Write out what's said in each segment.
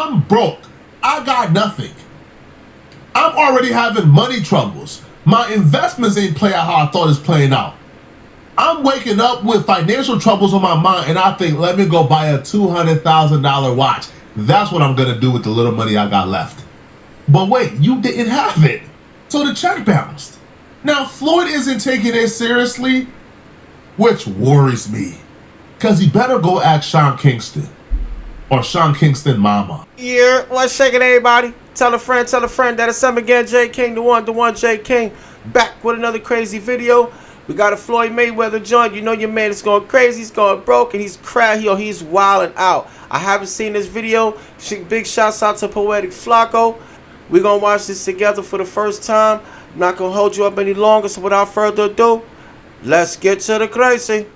I'm broke. I got nothing. I'm already having money troubles. My investments ain't playing out how I thought it's playing out. I'm waking up with financial troubles on my mind, and I think, let me go buy a $200,000 watch. That's what I'm going to do with the little money I got left. But wait, you didn't have it. So the check bounced. Now, Floyd isn't taking it seriously, which worries me. Because he better go ask Sean Kingston. Or Sean Kingston mama. Yeah, what's shaking, everybody? Tell a friend that it's him again, J King, the one J King. Back with another crazy video. We got a Floyd Mayweather joint. You know your man is going crazy. He's going broke and he's crazy. Yo, he's wilding out. I haven't seen this video. Big shouts out to Poetic Flacco. We're going to watch this together for the first time. I'm not going to hold you up any longer. So without further ado, let's get to the crazy.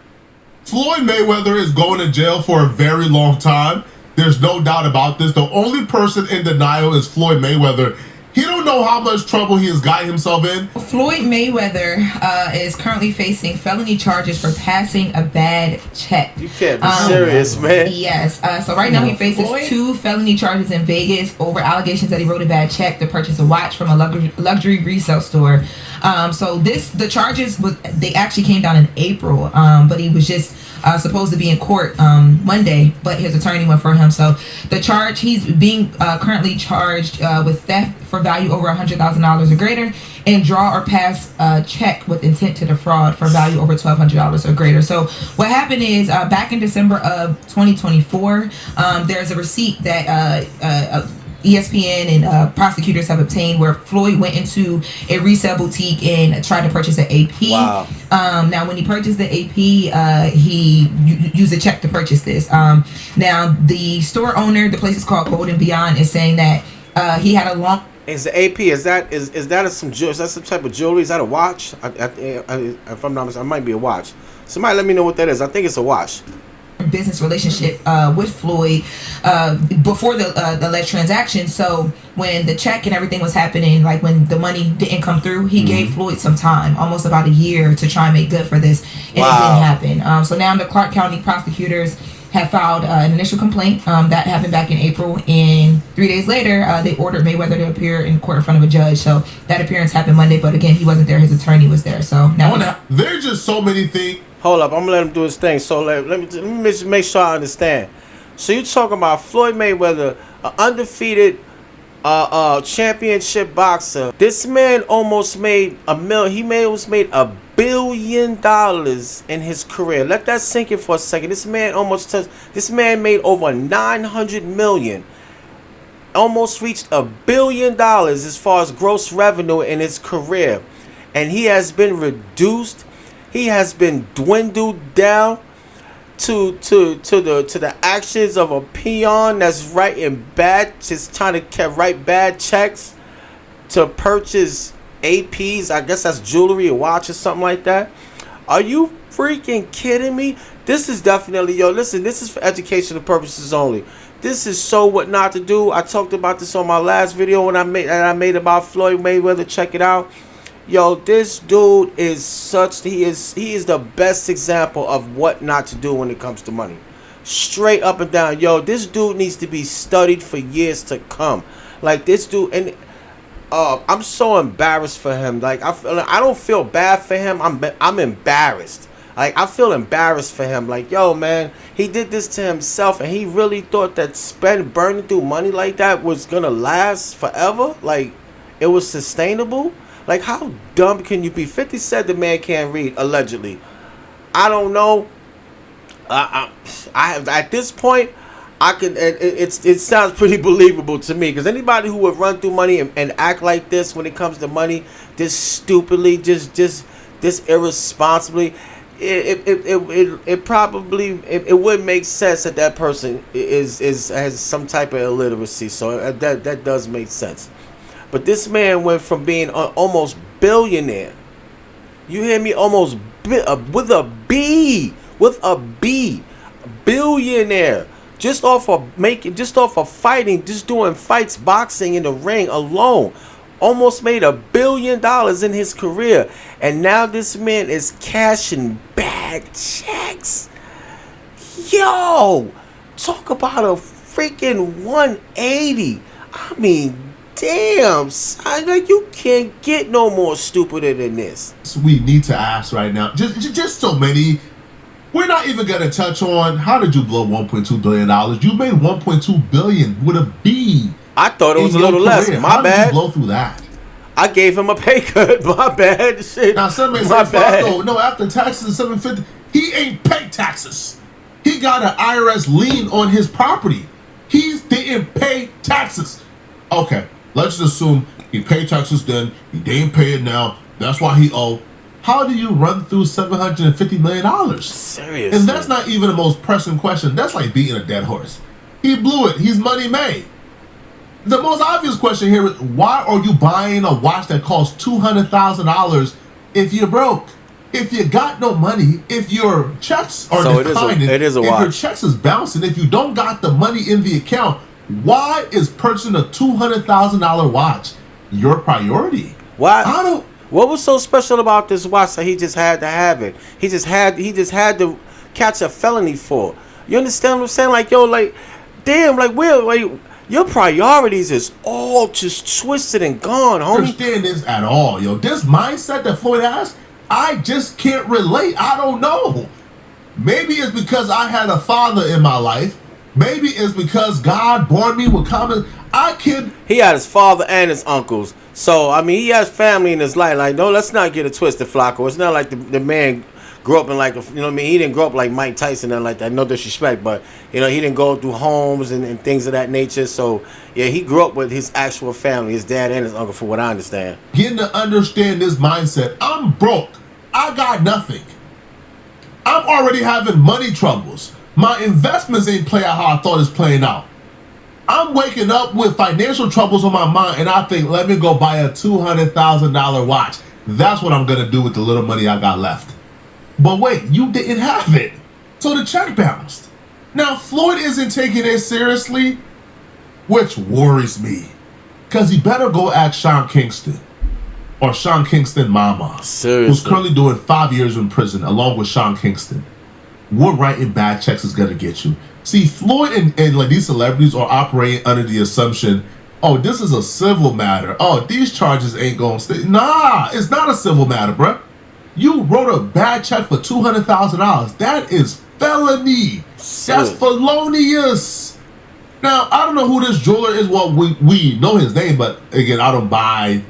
Floyd Mayweather is going to jail for a very long time. There's no doubt about this. The only person in denial is Floyd Mayweather. He don't know how much trouble he has got himself in. Floyd Mayweather is currently facing felony charges for passing a bad check. You can't be serious, man. Yes. So right now he faces 2 felony charges in Vegas over allegations that he wrote a bad check to purchase a watch from a luxury resale store. So the charges they actually came down in April, but he was just supposed to be in court Monday, but his attorney went for him. So the charge, he's being currently charged with theft for value over $100,000 or greater, and draw or pass a check with intent to defraud for value over $1,200 or greater. So what happened is back in December of 2024, there's a receipt that ESPN and prosecutors have obtained where Floyd went into a resale boutique and tried to purchase an AP. Wow. Now, when he purchased the AP, he used a check to purchase this. Now, the store owner, the place is called Golden Beyond, is saying that he had a long... Is the AP, is that some type of jewelry? Is that a watch? If I'm not mistaken, it might be a watch. Somebody let me know what that is. I think it's a watch. Business relationship with Floyd before the alleged transaction. So when the check and everything was happening, like when the money didn't come through, he gave Floyd some time, almost about a year, to try and make good for this, and it didn't happen. So now the Clark County prosecutors have filed an initial complaint that happened back in April, and 3 days later they ordered Mayweather to appear in court in front of a judge. So that appearance happened Monday, but again, he wasn't there. His attorney was there. So now there's just so many things. Hold up, I'm gonna let him do his thing. So let me just make sure I understand. So you talking about Floyd Mayweather, an undefeated championship boxer. This man almost made almost made $1 billion in his career. Let that sink in for a second. This man made over 900 million. Almost reached $1 billion as far as gross revenue in his career. And he has been reduced. He has been dwindled down to the actions of a peon that's just trying to write bad checks to purchase APs. I guess that's jewelry, a watch or something like that. Are you freaking kidding me? This is definitely, listen, this is for educational purposes only. This is so what not to do. I talked about this on my last video when I made about Floyd Mayweather. Check it out. This dude is he is the best example of what not to do when it comes to money. Straight up and down. This dude needs to be studied for years to come. Like this dude, and I'm so embarrassed for him. Like I don't feel bad for him. I'm embarrassed. Like I feel embarrassed for him. Like man, he did this to himself, and he really thought that burning through money like that was gonna last forever. Like it was sustainable. Like, how dumb can you be? 50 said the man can't read, allegedly. I don't know. I at this point, I can. It sounds pretty believable to me, because anybody who would run through money and act like this when it comes to money, this stupidly, just irresponsibly, it probably would make sense that person has some type of illiteracy. So that does make sense. But this man went from being almost billionaire. You hear me? Almost with a B, billionaire. Just off of fighting, just doing fights, boxing in the ring alone. Almost made $1 billion in his career. And now this man is cashing bad checks. Talk about a freaking 180. I mean, damn, son, like you can't get no more stupider than this. So we need to ask right now. Just so many. We're not even gonna touch on how did you blow $1.2 billion? You made $1.2 billion with a B. I thought it was a little less. My how bad. Did you blow through that? I gave him a pay cut. My bad. Shit. Now some may say, no, after taxes $750, he ain't paid taxes. He got an IRS lien on his property. He didn't pay taxes. Okay, let's just assume he paid taxes then. He didn't pay it now. That's why he owed. How do you run through $750 million? Seriously. And that's not even the most pressing question. That's like beating a dead horse. He blew it. He's money made. The most obvious question here is, why are you buying a watch that costs $200,000 if you're broke? If you got no money, if your checks are declining, it is a if watch. your checks is bouncing, if you don't got the money in the account, why is purchasing a $200,000 watch your priority? Why? What was so special about this watch that he just had to have it? He just had to catch a felony for. You understand what I'm saying? Like, yo, like, damn, like, your priorities is all just twisted and gone, homie. I don't understand this at all, yo. This mindset that Floyd has, I just can't relate. I don't know. Maybe it's because I had a father in my life. Maybe it's because God born me with common. He had his father and his uncles. So, I mean, he has family in his life. Like, no, let's not get it twisted, Flacco. It's not like the man grew up in like, you know what I mean? He didn't grow up like Mike Tyson and like that. No disrespect, but, you know, he didn't go through homes and things of that nature. So, yeah, he grew up with his actual family, his dad and his uncle, for what I understand. Getting to understand this mindset. I'm broke. I got nothing. I'm already having money troubles. My investments ain't playing out how I thought it's playing out. I'm waking up with financial troubles on my mind, and I think, let me go buy a $200,000 watch. That's what I'm going to do with the little money I got left. But wait, you didn't have it. So the check bounced. Now, Floyd isn't taking it seriously, which worries me. Because he better go ask Sean Kingston, or Sean Kingston Mama, seriously, who's currently doing 5 years in prison, along with Sean Kingston. What writing bad checks is going to get you? See, Floyd and like these celebrities are operating under the assumption, oh, this is a civil matter. Oh, these charges ain't going to stay. Nah, it's not a civil matter, bruh. You wrote a bad check for $200,000. That is felony. That's felonious. Now, I don't know who this jeweler is. Well, we know his name, but again, I don't buy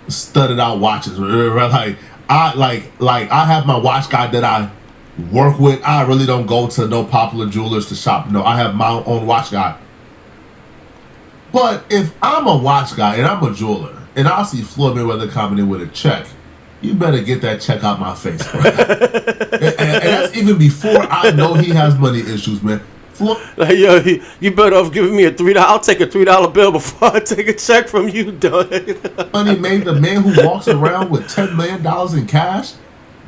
studded out watches. Like I have my watch guy that I work with. I really don't go to no popular jewelers to shop. No, I have my own watch guy. But if I'm a watch guy and I'm a jeweler and I see Floyd Mayweather coming in with a check, you better get that check out my face, bro. and that's even before I know he has money issues, man. Like, yo, you better off giving me a $3. I'll take a $3 bill before I take a check from you, dog. Money made the man who walks around with $10 million in cash.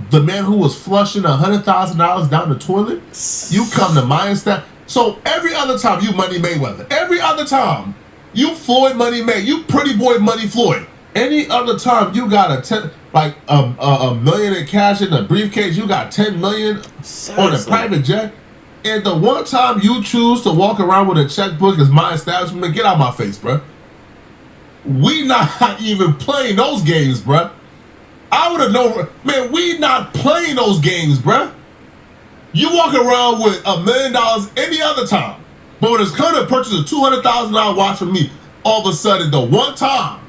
The man who was flushing $100,000 down the toilet, you come to my instead. So every other time you Money Mayweather, every other time you Floyd Money May, you pretty boy Money Floyd. Any other time you got a million in cash in a briefcase, you got 10 million on a private jet. And the one time you choose to walk around with a checkbook is my establishment, get out my face, bruh. We not even playing those games, bruh. I would have known, man, we not playing those games, bruh. You walk around with $1 million any other time. But when it's come to purchase a $200,000 watch from me, all of a sudden, the one time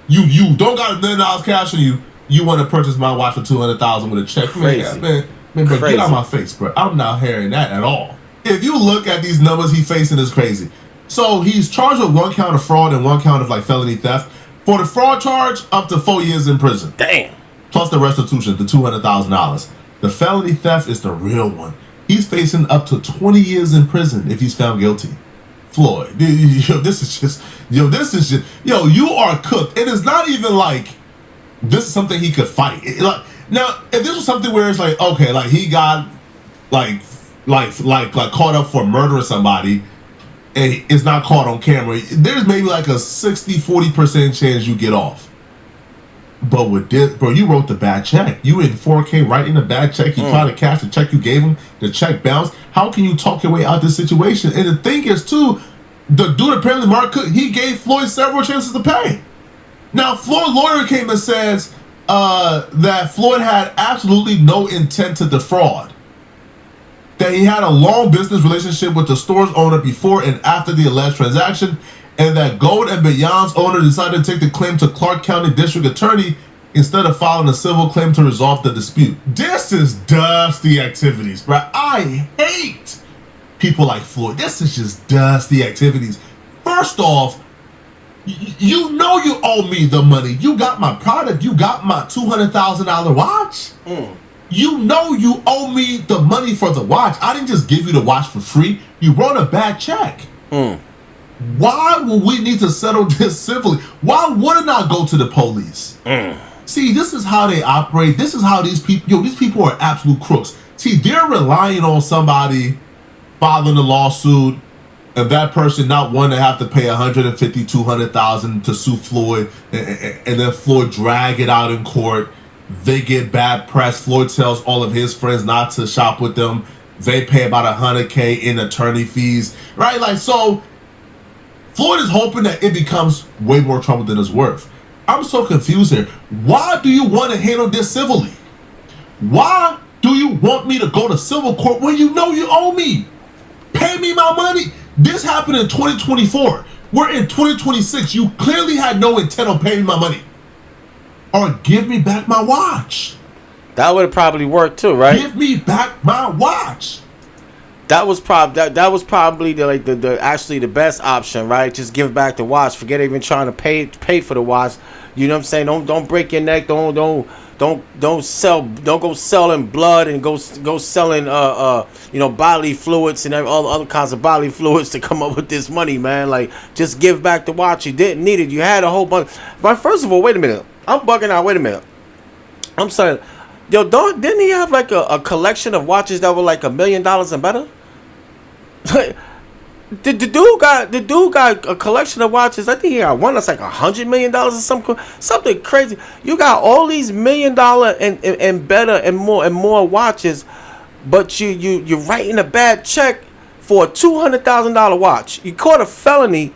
you don't got $1 million cash on you, you want to purchase my watch for $200,000 with a check. Crazy. Man, bro, get out my face, bro. I'm not hearing that at all. If you look at these numbers he's facing, it's crazy. So he's charged with 1 count of fraud and 1 count of like felony theft. For the fraud charge, up to 4 years in prison. Damn. Plus the restitution, the $200,000. The felony theft is the real one. He's facing up to 20 years in prison if he's found guilty. Floyd, this is just, you are cooked. It is not even like this is something he could fight. Now, if this was something where it's like, okay, like he got like caught up for murdering somebody and it's not caught on camera, there's maybe like a 60-40% chance you get off. But with this, bro, you wrote the bad check. You in 4K writing a bad check. You try to cash the check you gave him. The check bounced. How can you talk your way out of this situation? And the thing is, too, the dude apparently, Mark Cook, he gave Floyd several chances to pay. Now, Floyd's lawyer came and says that Floyd had absolutely no intent to defraud. That he had a long business relationship with the store's owner before and after the alleged transaction, and that Gold and Beyond's owner decided to take the claim to Clark County District Attorney instead of filing a civil claim to resolve the dispute. This is dusty activities, bro. I hate people like Floyd. This is just dusty activities. First off, you know you owe me the money. You got my product. You got my $200,000 watch. You know you owe me the money for the watch. I didn't just give you the watch for free. You wrote a bad check. Why will we need to settle this civilly? Why wouldn't I go to the police? See, this is how they operate. This is how these people, these people are absolute crooks. See, they're relying on somebody filing a lawsuit and that person not wanting to have to pay $150,000, $200,000 to sue Floyd, and then Floyd drag it out in court. They get bad press. Floyd tells all of his friends not to shop with them. They pay about $100K in attorney fees, right? Like, so Floyd is hoping that it becomes way more trouble than it's worth. I'm so confused here. Why do you want to handle this civilly? Why do you want me to go to civil court when you know you owe me? Pay me my money. This happened in 2024. We're in 2026. You clearly had no intent on paying me my money. Or give me back my watch. That would have probably worked too, right? Give me back my watch. That was probably the actually the best option, right? Just give back the watch. Forget even trying to pay for the watch. You know what I'm saying? Don't break your neck. Don't go selling blood and go selling bodily fluids and all other kinds of bodily fluids to come up with this money, man. Like, just give back the watch. You didn't need it. You had a whole bunch. But first of all, wait a minute. I'm bugging out. Wait a minute. I'm sorry. Yo, didn't he have like a collection of watches that were like $1 million and better? the dude got a collection of watches. I think he got one that's like $100 million or something crazy. You got all these $1 million and better and more watches, but you're writing a bad check for a $200,000 watch. You caught a felony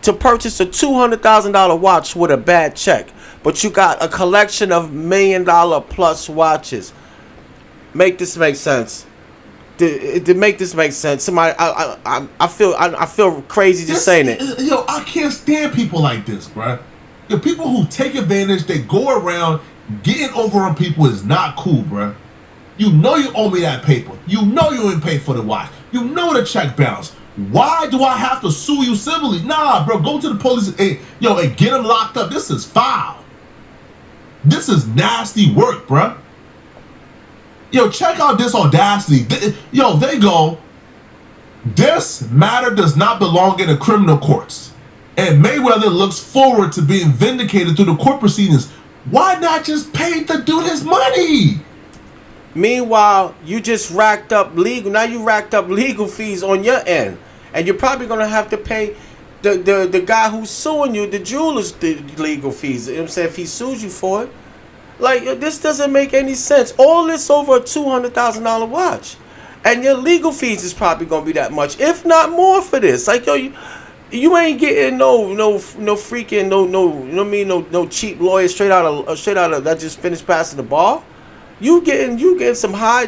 to purchase a $200,000 watch with a bad check, but you got a collection of $1 million plus watches. Make this make sense. To make this make sense, somebody, I feel crazy just saying it. Yo, I can't stand people like this, bro. The people who take advantage, they go around getting over on people is not cool, bro. You know you owe me that paper. You know you ain't paid for the watch. You know the check bounced. Why do I have to sue you civilly? Nah, bro, go to the police and get them locked up. This is foul. This is nasty work, bro. Yo, check out this audacity. They go, this matter does not belong in the criminal courts, and Mayweather looks forward to being vindicated through the court proceedings. Why not just pay the dude his money? Meanwhile, you just racked up legal fees on your end, and you're probably gonna have to pay the guy who's suing you, the jeweler's, the legal fees. You know what I'm saying? If he sues you for it. Like, this doesn't make any sense. All this over a $200,000 watch, and your legal fees is probably gonna be that much, if not more, for this. Like, yo, you ain't getting no freaking no cheap lawyer straight out of that just finished passing the bar. You getting some high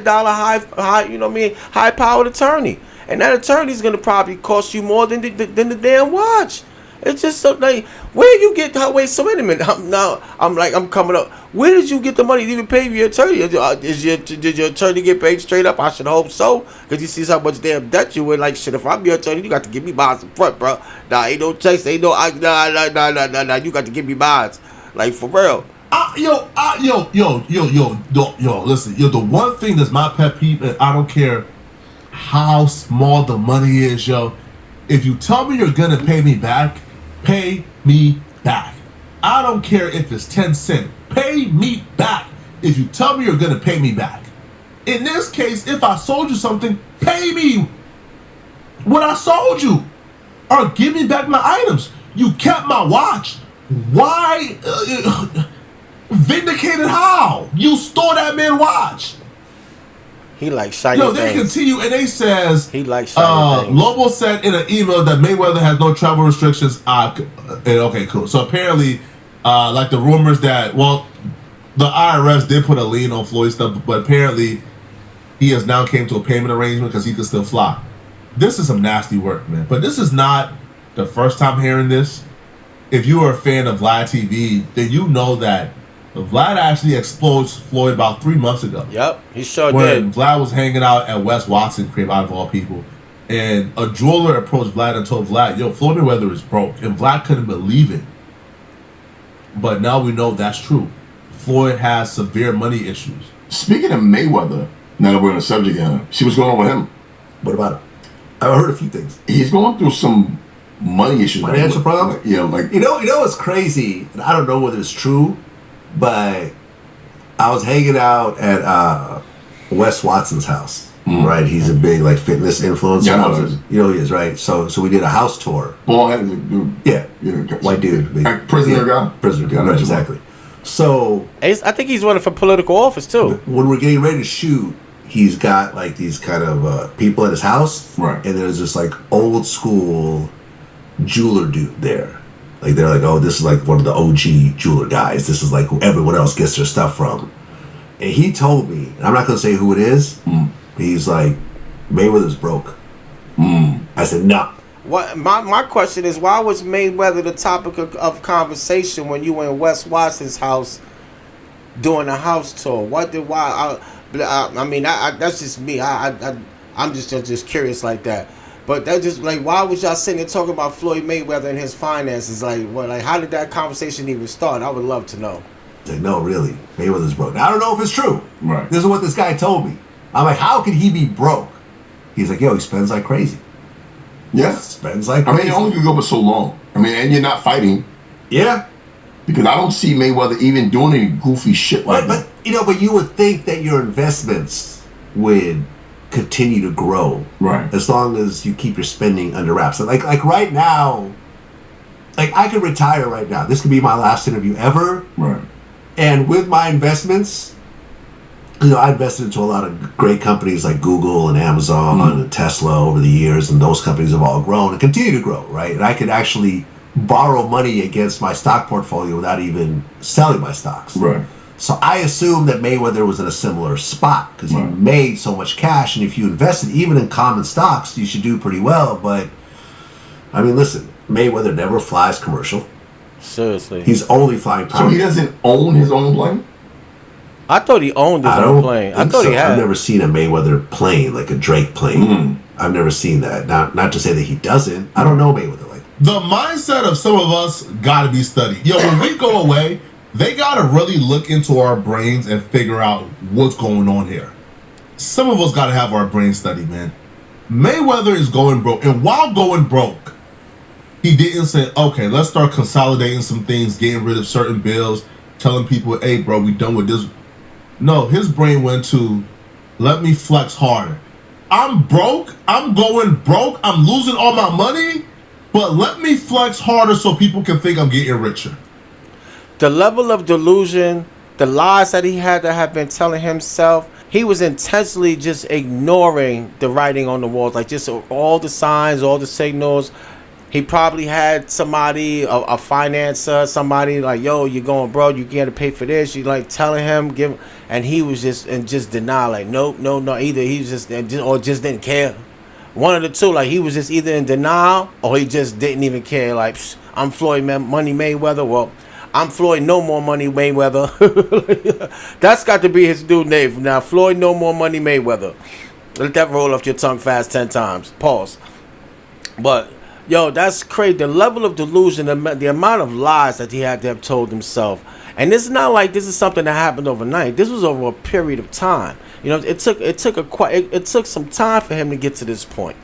powered attorney, and that attorney's gonna probably cost you more than the damn watch. It's just so, like, where you get that way? So wait a minute. I'm coming up. Where did you get the money to even pay your attorney? Did your attorney get paid straight up? I should hope so, because you see how much damn debt you in. Like, shit, if I'm your attorney, you got to give me bonds in front, bro. Nah, ain't no chase, ain't no nah. You got to give me bonds, like, for real. Listen, the one thing that's my pet peeve, and I don't care how small the money is, if you tell me you're gonna pay me back, pay me back. I don't care if it's 10 cents. Pay me back if you tell me you're gonna pay me back. In this case, if I sold you something, pay me what I sold you, or give me back my items. You kept my watch. Why? Vindicated how? You stole that man watch. He likes shiny Yo, they things. continue and they says He likes shiny things. Lobo said in an email that Mayweather has no travel restrictions. Okay, cool. So apparently, like the rumors that the IRS did put a lien on Floyd's stuff, but apparently he has now came to a payment arrangement because he could still fly. This is some nasty work, man. But this is not the first time hearing this. If you are a fan of Vlad TV, then you know that Vlad actually exposed Floyd about 3 months ago. Yep, he sure when did. Vlad was hanging out at Wes Watson's crib, out of all people, and a jeweler approached Vlad and told Vlad, "Yo, Floyd Mayweather is broke," and Vlad couldn't believe it. But now we know that's true. Floyd has severe money issues. Speaking of Mayweather, now that we're on the subject, see what's going on with him. What about him? I've heard a few things. He's going through some money issues. Financial problems? Yeah, like you know what's crazy? And I don't know whether it's true, but I was hanging out at Wes Watson's house. Right, he's a big like fitness influencer. Yeah, I know. You know he is, right? So we did a house tour. bald headed dude. Yeah, Yeah, white dude, big, like prisoner guy. prisoner guy, right, exactly. So I think he's running for political office too. when we're getting ready to shoot, he's got like these kind of people at his house, Right. And there's this like old school jeweler dude there. Like they're like, oh, this is like one of the OG jeweler guys. This is like who everyone else gets their stuff from. And he told me, and I'm not gonna say who it is. He's like, Mayweather's broke. I said, no. What my question is, why was Mayweather the topic of conversation when you were in Wes Watson's house doing a house tour? I mean, that's just me. I'm just curious like that. But that just like, why was y'all sitting there talking about Floyd Mayweather and his finances? Like, what? Like, how did that conversation even start? I would love to know. Like, no, really, Mayweather's broke. Now, I don't know if it's true. Right. This is what this guy told me. I'm like, how could he be broke? He's like, yo, he spends like crazy. Yeah. Spends like I crazy. mean, it only could go for so long. I mean, and you're not fighting. Yeah. Because I don't see Mayweather even doing any goofy shit like that. But you would think that your investments would continue to grow. Right. As long as you keep your spending under wraps. So like right now, like I could retire right now. This could be my last interview ever. Right. And with my investments, I invested into a lot of great companies like Google and Amazon and Tesla over the years, and those companies have all grown and continue to grow, right? And I could actually borrow money against my stock portfolio without even selling my stocks. Right. So I assumed that Mayweather was in a similar spot because he made so much cash, and if you invested even in common stocks, you should do pretty well. But I mean, listen, Mayweather never flies commercial. Seriously, He's only flying private. So he doesn't own his own plane? I thought he owned his own plane. I thought he had. I've never seen a Mayweather plane, like a Drake plane. I've never seen that. Not to say that he doesn't. I don't know Mayweather like that. The mindset of some of us got to be studied. Yo, when we go away, they got to really look into our brains and figure out what's going on here. Some of us got to have our brains studied, man. Mayweather is going broke. And while going broke, he didn't say, okay, let's start consolidating some things, getting rid of certain bills, telling people, hey, bro, we done with this. No, his brain went to, let me flex harder. I'm broke. I'm going broke. I'm losing all my money. But let me flex harder so people can think I'm getting richer. The level of delusion, the lies that he had to have been telling himself, he was intentionally just ignoring the writing on the walls, like just all the signs, all the signals. He probably had somebody, a financer, somebody like, yo, you're going, bro, you got to pay for this. You like telling him, and he was just in denial, like, nope, no. Either he was just didn't care. One of the two, like he was just either in denial or he just didn't even care. Like, I'm Floyd Money Mayweather. Well, I'm Floyd No More Money Mayweather. That's got to be his new name now. Floyd No More Money Mayweather. Let that roll off your tongue fast 10 times. Pause. But yo, that's crazy. The level of delusion, the amount of lies that he had to have told himself. And it's not like this is something that happened overnight. This was over a period of time. You know, it took some time for him to get to this point.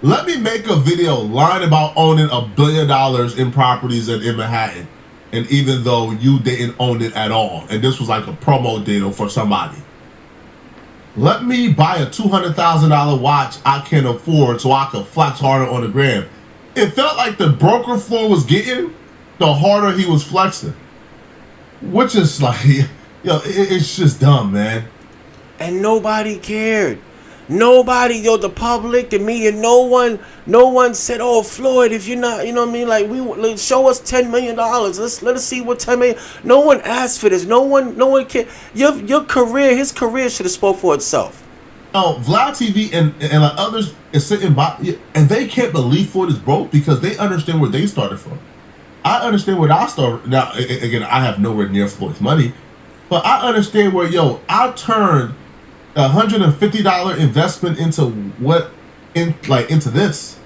Let me make a video lying about owning $1 billion in properties in Manhattan. And even though you didn't own it at all, and this was like a promo deal for somebody. Let me buy a $200,000 watch I can afford so I can flex harder on the gram. It felt like the broker Floyd was getting, the harder he was flexing. which is like, it's just dumb, man. And nobody cared. Nobody, the public, the media, no one said, "Oh, Floyd, if you're not, you know what I mean, like show us $10 million. Let us see what 10 million." No one asked for this. No one cared. Your career, his career should have spoke for itself. Oh, Vlad TV and like others is sitting by, and they can't believe Floyd is broke because they understand where they started from. I understand where I started. Now, again, I have nowhere near Floyd's money, but I understand where I turned $150 investment into this.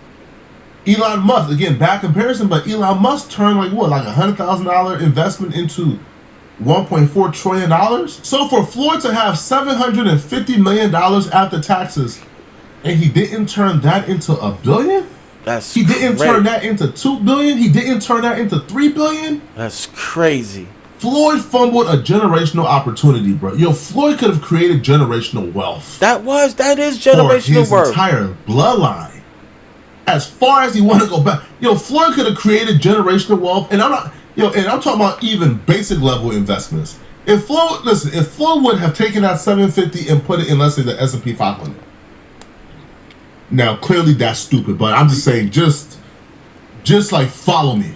Elon Musk, again, bad comparison, but Elon Musk turned like $100,000 investment into $1.4 trillion. So for Floyd to have $750 million after taxes, and he didn't turn that into $1 billion. He didn't turn that into $2 billion. He didn't turn that into $3 billion. That's crazy. Floyd fumbled a generational opportunity, bro. Floyd could have created generational wealth. That is generational for his entire bloodline. As far as he want to go back, Floyd could have created generational wealth, and I'm talking about even basic level investments. If Floyd would have taken that 750 and put it in, let's say, the S&P 500. Now, clearly that's stupid, but I'm just saying, just like follow me.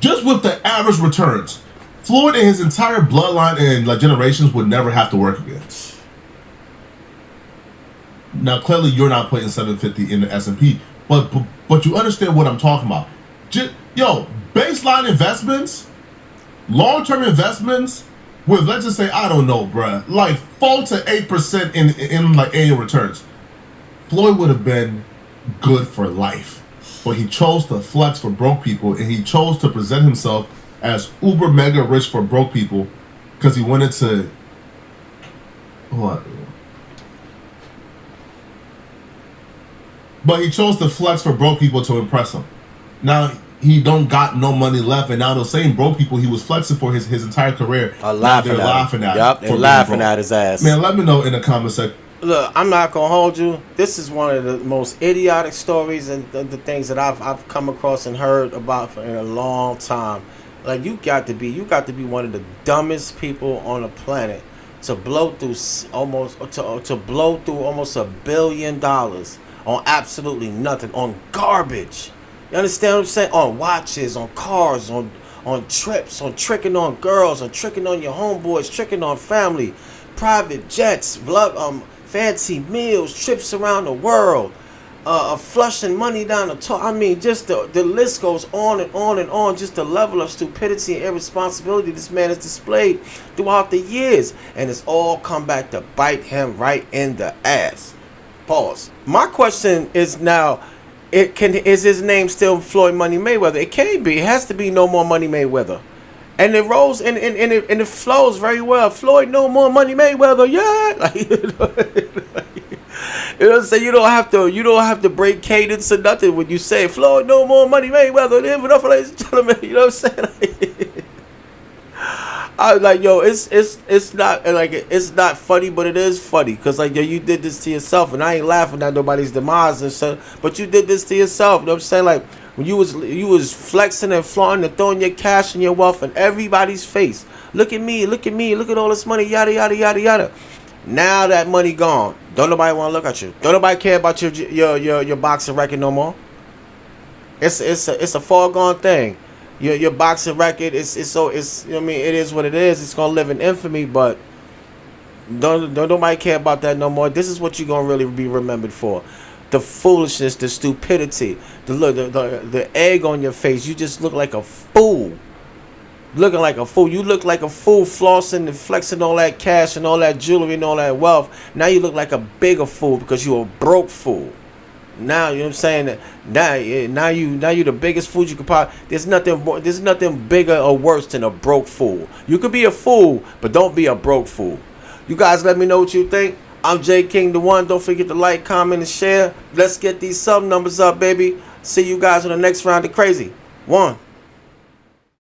Just with the average returns, Floyd and his entire bloodline and like generations would never have to work again. Now, clearly you're not putting 750 in the S&P, but you understand what I'm talking about. Baseline investments, long-term investments with, let's just say, I don't know, bruh, like 4 to 8% in like annual returns. Floyd would have been good for life. But he chose to flex for broke people, and he chose to present himself as uber mega rich for broke people because he wanted to. What? But he chose to flex for broke people to impress him. Now he don't got no money left, and now those same broke people he was flexing for his entire career are laughing at him. Yup, they're laughing at his ass. Man, let me know in the comment section. Look, I'm not gonna hold you. This is one of the most idiotic stories and the things that I've come across and heard about in a long time. Like you got to be one of the dumbest people on the planet to blow through almost $1 billion on absolutely nothing, on garbage. You understand what I'm saying? On watches, on cars, on trips, on tricking on girls, on tricking on your homeboys, tricking on family, private jets, fancy meals, trips around the world, flushing money down the toilet. I mean, just the list goes on and on and on. Just the level of stupidity and irresponsibility this man has displayed throughout the years, and it's all come back to bite him right in the ass. Pause. My question is now, is his name still Floyd Money Mayweather? It can't be. It has to be No More Money Mayweather. And it rolls and it flows very well. Floyd, No More Money Mayweather, yeah. Like, you know what I'm saying? You don't have to break cadence or nothing when you say Floyd, No More Money Mayweather. Live it up, ladies and gentlemen. You know what I'm saying? I was like, it's not funny, but it is funny because like you did this to yourself, and I ain't laughing at nobody's demise and stuff, but you did this to yourself. You know what I'm saying? Like when you was flexing and flaunting and throwing your cash and your wealth in everybody's face. Look at me, look at all this money, yada yada yada yada. Now that money gone, don't nobody want to look at you. Don't nobody care about your boxing record no more. It's a foregone thing. Your boxing record it's you know what I mean, it is what it is. It's gonna live in infamy, but don't nobody care about that no more. This is what you're gonna really be remembered for. The foolishness, the stupidity, the egg on your face. You just look like a fool. Looking like a fool. You look like a fool flossing and flexing all that cash and all that jewelry and all that wealth. Now you look like a bigger fool because you're a broke fool. Now, you know what I'm saying? Now you the biggest fool you could probably. There's nothing bigger or worse than a broke fool. You could be a fool, but don't be a broke fool. You guys let me know what you think. I'm J King the One. Don't forget to like, comment, and share. Let's get these sub numbers up, baby. See you guys on the next round of Crazy. 1.